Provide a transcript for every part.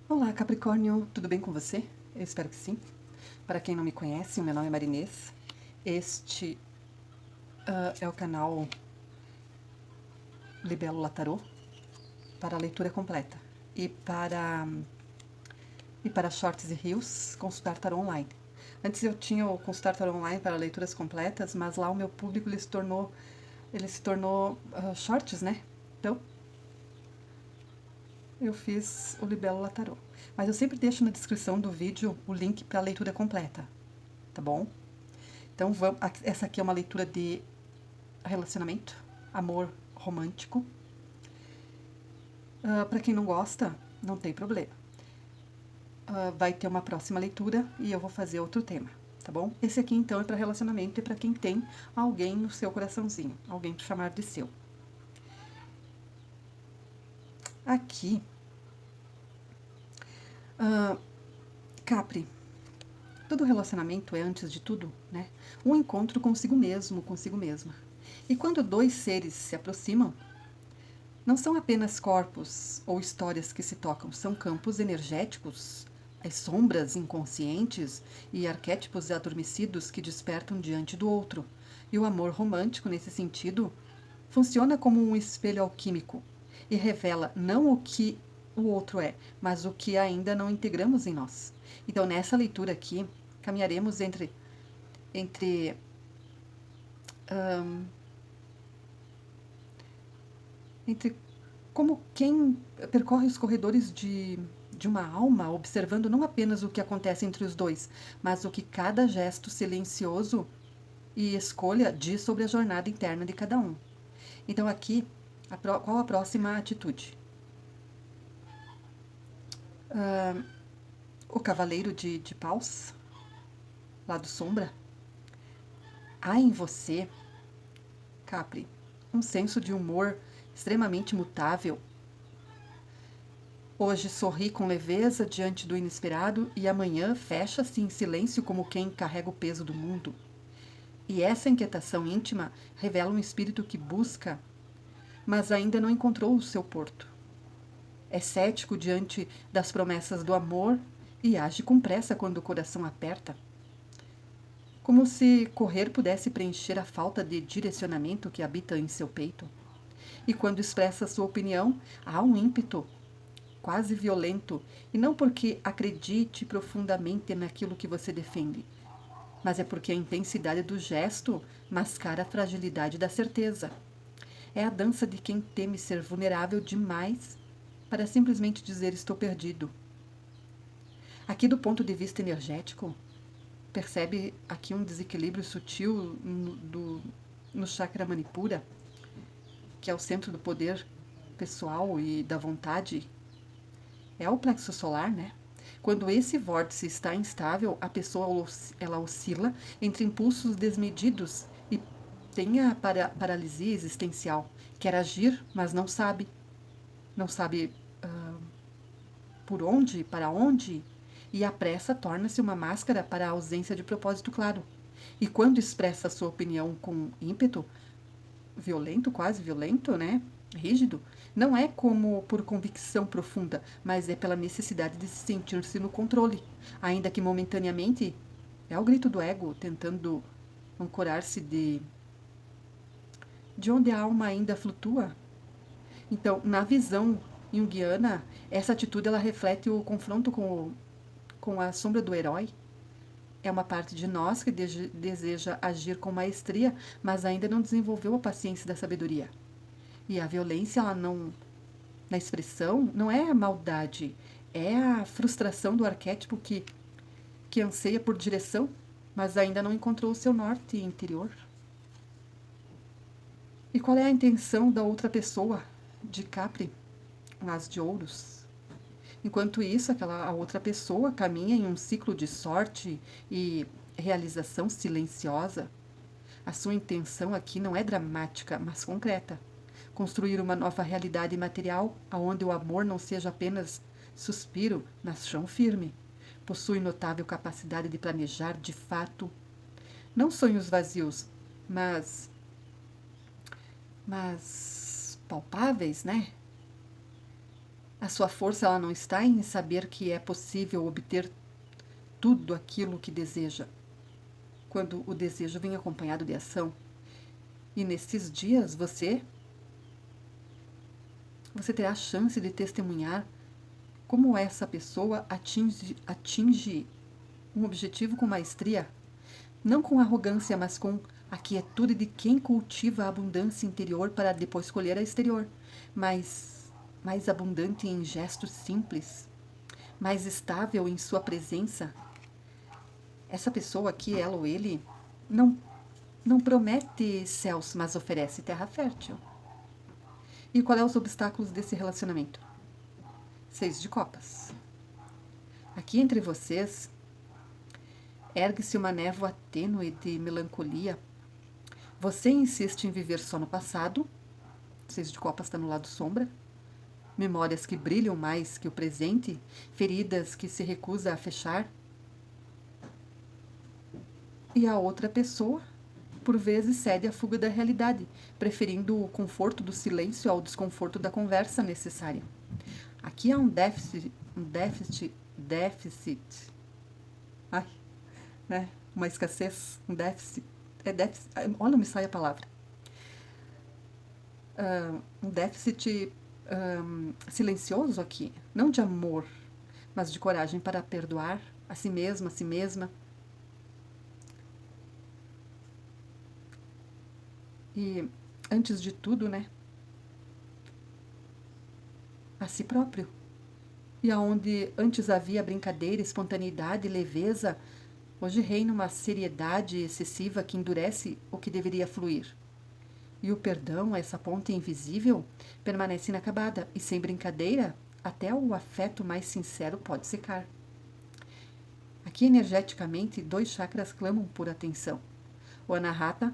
Olá, Capricórnio, tudo bem com você? Eu espero que sim. Para quem não me conhece, meu nome é Marinês. Este é o canal Libélula Tarô para leitura completa e para shorts e reels, consultar tarô online. Antes eu tinha o consultar tarô online para leituras completas, mas lá o meu público ele se tornou shorts, né? Então eu fiz o Libélula Tarô. Mas eu sempre deixo na descrição do vídeo o link para a leitura completa, tá bom? Então, essa aqui é uma leitura de relacionamento, amor romântico. Para quem não gosta, não tem problema. Vai ter uma próxima leitura e eu vou fazer outro tema, tá bom? Esse aqui, então, é para relacionamento e para quem tem alguém no seu coraçãozinho, alguém para chamar de seu. Aqui, Capri, todo relacionamento é, antes de tudo, né, um encontro consigo mesmo, consigo mesma. E quando dois seres se aproximam, não são apenas corpos ou histórias que se tocam, são campos energéticos, as sombras inconscientes e arquétipos adormecidos que despertam diante do outro. E o amor romântico, nesse sentido, funciona como um espelho alquímico e revela não o que o outro é, mas o que ainda não integramos em nós. Então, nessa leitura aqui, caminharemos entre entre como quem percorre os corredores de uma alma, observando não apenas o que acontece entre os dois, mas o que cada gesto silencioso e escolha diz sobre a jornada interna de cada um. Então, aqui, qual a próxima atitude? O Cavaleiro de Paus, lá do Sombra. Há em você, Capri, um senso de humor extremamente mutável. Hoje sorri com leveza diante do inesperado e amanhã fecha-se em silêncio como quem carrega o peso do mundo. E essa inquietação íntima revela um espírito que busca, mas ainda não encontrou o seu porto. É cético diante das promessas do amor e age com pressa quando o coração aperta. Como se correr pudesse preencher a falta de direcionamento que habita em seu peito. E quando expressa sua opinião, há um ímpeto quase violento, e não porque acredite profundamente naquilo que você defende, mas é porque a intensidade do gesto mascara a fragilidade da certeza. É a dança de quem teme ser vulnerável demais para simplesmente dizer estou perdido. Aqui, do ponto de vista energético, percebe aqui um desequilíbrio sutil no chakra Manipura, que é o centro do poder pessoal e da vontade. É o plexo solar, né? Quando esse vórtice está instável, a pessoa ela oscila entre impulsos desmedidos e tem a paralisia existencial. Quer agir, mas não sabe. Não sabe por onde, para onde. E a pressa torna-se uma máscara para a ausência de propósito claro. E quando expressa sua opinião com ímpeto, violento, quase violento, né? Rígido, não é como por convicção profunda, mas é pela necessidade de se sentir-se no controle, ainda que momentaneamente. É o grito do ego tentando ancorar-se de onde a alma ainda flutua. Então, na visão junguiana, essa atitude ela reflete o confronto com a sombra do herói. É uma parte de nós que deseja agir com maestria, mas ainda não desenvolveu a paciência da sabedoria. E a violência, ela não, na expressão, não é a maldade, é a frustração do arquétipo que anseia por direção, mas ainda não encontrou o seu norte interior. E qual é a intenção da outra pessoa, de Capri, um as de ouros? Enquanto isso, a outra pessoa caminha em um ciclo de sorte e realização silenciosa. A sua intenção aqui não é dramática, mas concreta. Construir uma nova realidade material onde o amor não seja apenas suspiro, mas chão firme. Possui notável capacidade de planejar de fato, não sonhos vazios, mas palpáveis, né? A sua força ela não está em saber que é possível obter tudo aquilo que deseja, quando o desejo vem acompanhado de ação. E nesses dias você terá a chance de testemunhar como essa pessoa atinge um objetivo com maestria, não com arrogância, mas com a quietude de quem cultiva a abundância interior para depois colher a exterior, mas mais abundante em gestos simples, mais estável em sua presença. Essa pessoa aqui, ela ou ele, não, não promete céus, mas oferece terra fértil. E qual é os obstáculos desse relacionamento? 6 de copas. Aqui entre vocês, ergue-se uma névoa tênue de melancolia. Você insiste em viver só no passado. 6 de copas está no lado sombra. Memórias que brilham mais que o presente. Feridas que se recusa a fechar. E a outra pessoa, por vezes, cede à fuga da realidade, preferindo o conforto do silêncio ao desconforto da conversa necessária. Aqui há um déficit, ai, né? Uma escassez, um déficit, olha, não me sai a palavra. Um déficit silencioso aqui, não de amor, mas de coragem para perdoar a si mesma, a si mesma. E, antes de tudo, né, a si próprio. E aonde antes havia brincadeira, espontaneidade, leveza, hoje reina uma seriedade excessiva que endurece o que deveria fluir. E o perdão, essa ponte invisível, permanece inacabada e sem brincadeira, até o afeto mais sincero pode secar. Aqui, energeticamente, 2 chakras clamam por atenção. O Anahata,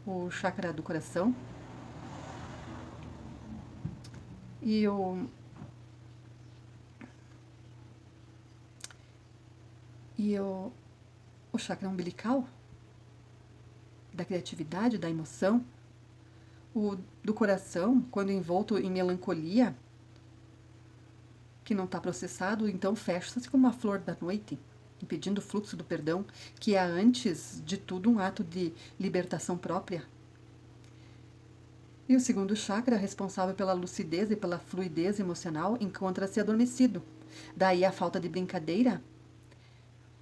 o chakra do coração, e o chakra umbilical, da criatividade, da emoção. O do coração, quando envolto em melancolia, que não está processado, então fecha-se como uma flor da noite, impedindo o fluxo do perdão, que é, antes de tudo, um ato de libertação própria. E o segundo chakra, responsável pela lucidez e pela fluidez emocional, encontra-se adormecido. Daí a falta de brincadeira,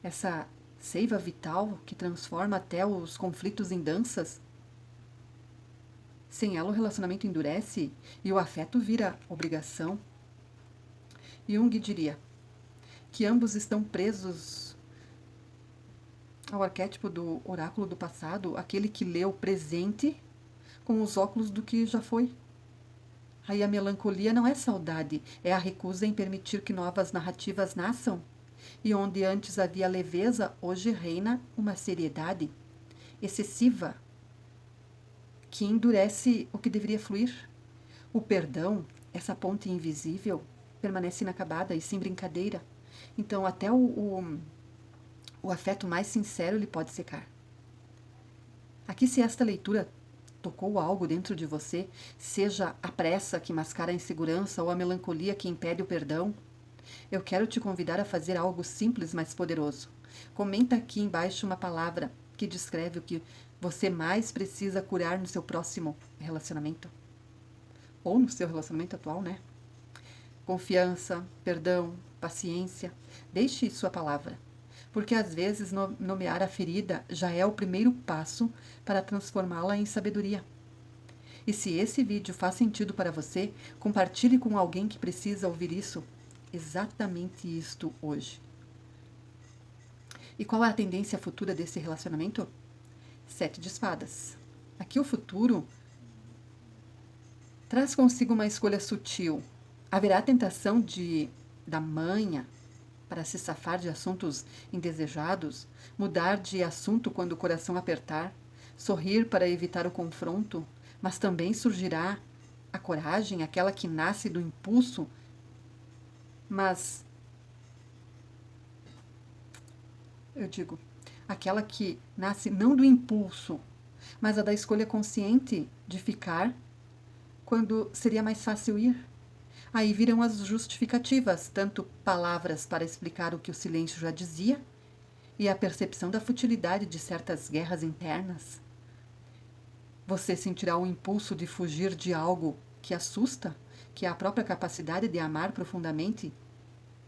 essa seiva vital que transforma até os conflitos em danças. Sem ela, o relacionamento endurece e o afeto vira obrigação. Jung diria que ambos estão presos ao arquétipo do oráculo do passado, aquele que lê o presente com os óculos do que já foi. Aí a melancolia não é saudade, é a recusa em permitir que novas narrativas nasçam. E onde antes havia leveza, hoje reina uma seriedade excessiva que endurece o que deveria fluir. O perdão, essa ponte invisível, permanece inacabada e sem brincadeira. Então, até o afeto mais sincero ele pode secar. Aqui, se esta leitura tocou algo dentro de você, seja a pressa que mascara a insegurança ou a melancolia que impede o perdão, eu quero te convidar a fazer algo simples, mas poderoso. Comenta aqui embaixo uma palavra que descreve o que você mais precisa curar no seu próximo relacionamento. Ou no seu relacionamento atual, né? Confiança, perdão, paciência. Deixe sua palavra. Porque às vezes nomear a ferida já é o primeiro passo para transformá-la em sabedoria. E se esse vídeo faz sentido para você, compartilhe com alguém que precisa ouvir isso. Exatamente isto hoje. E qual é a tendência futura desse relacionamento? 7 de espadas. Aqui o futuro traz consigo uma escolha sutil. Haverá a tentação da manha para se safar de assuntos indesejados, mudar de assunto quando o coração apertar, sorrir para evitar o confronto, mas também surgirá a coragem, aquela que nasce do impulso, mas eu digo, aquela que nasce não do impulso, mas a da escolha consciente de ficar quando seria mais fácil ir. Aí virão as justificativas, tanto palavras para explicar o que o silêncio já dizia, e a percepção da futilidade de certas guerras internas. Você sentirá o impulso de fugir de algo que assusta, que é a própria capacidade de amar profundamente,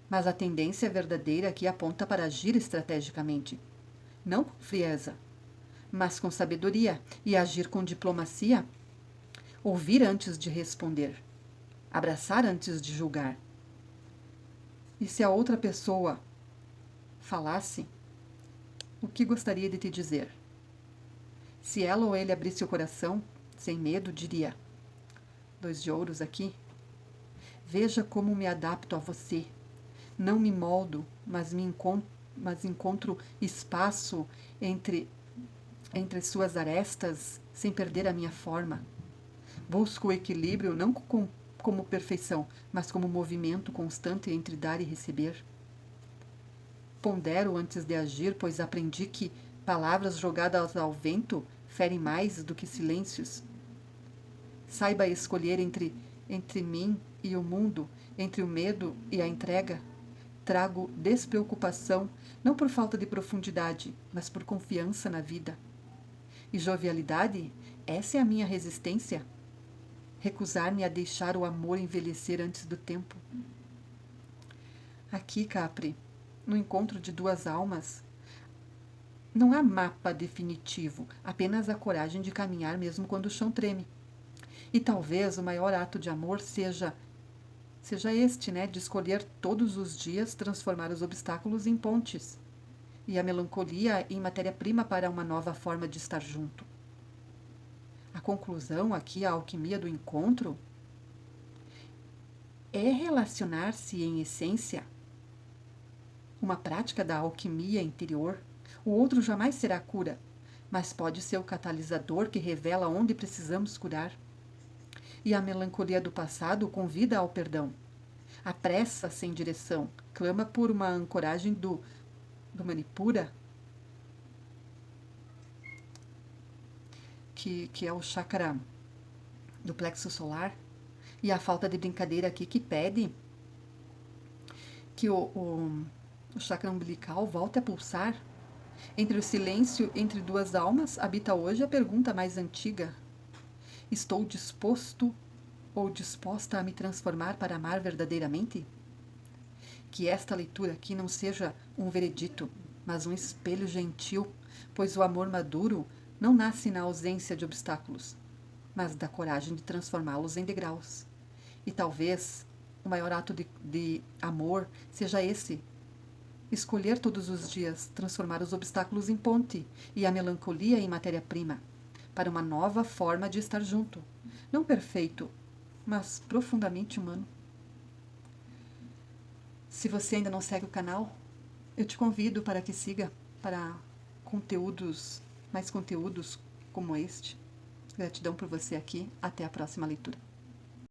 mas a tendência verdadeira aqui aponta para agir estrategicamente, não com frieza, mas com sabedoria, e agir com diplomacia, ouvir antes de responder, abraçar antes de julgar. E se a outra pessoa falasse, o que gostaria de te dizer? Se ela ou ele abrisse o coração, sem medo, diria: 2 de ouros aqui. Veja como me adapto a você. Não me moldo, mas encontro espaço entre suas arestas, sem perder a minha forma. Busco o equilíbrio não como perfeição, mas como movimento constante entre dar e receber. Pondero antes de agir, pois aprendi que palavras jogadas ao vento ferem mais do que silêncios. Saiba escolher entre mim e o mundo, entre o medo e a entrega. Trago despreocupação, não por falta de profundidade, mas por confiança na vida. E jovialidade? Essa é a minha resistência. Recusar-me a deixar o amor envelhecer antes do tempo. Aqui, Capri, no encontro de 2 almas, não há mapa definitivo, apenas a coragem de caminhar mesmo quando o chão treme. E talvez o maior ato de amor seja este, né, de escolher todos os dias transformar os obstáculos em pontes e a melancolia em matéria-prima para uma nova forma de estar junto. A conclusão aqui, a alquimia do encontro, é relacionar-se em essência, uma prática da alquimia interior. O outro jamais será a cura, mas pode ser o catalisador que revela onde precisamos curar. E a melancolia do passado convida ao perdão. A pressa sem direção clama por uma ancoragem do Manipura, que é o chakra do plexo solar, e a falta de brincadeira aqui que pede que o chakra umbilical volte a pulsar. Entre o silêncio entre 2 almas habita hoje a pergunta mais antiga: estou disposto ou disposta a me transformar para amar verdadeiramente? Que esta leitura aqui não seja um veredito, mas um espelho gentil, pois o amor maduro não nasce na ausência de obstáculos, mas da coragem de transformá-los em degraus. E talvez o maior ato de amor seja esse: escolher todos os dias transformar os obstáculos em ponte e a melancolia em matéria-prima, para uma nova forma de estar junto. Não perfeito, mas profundamente humano. Se você ainda não segue o canal, eu te convido para que siga, para mais conteúdos como este. Gratidão por você aqui. Até a próxima leitura.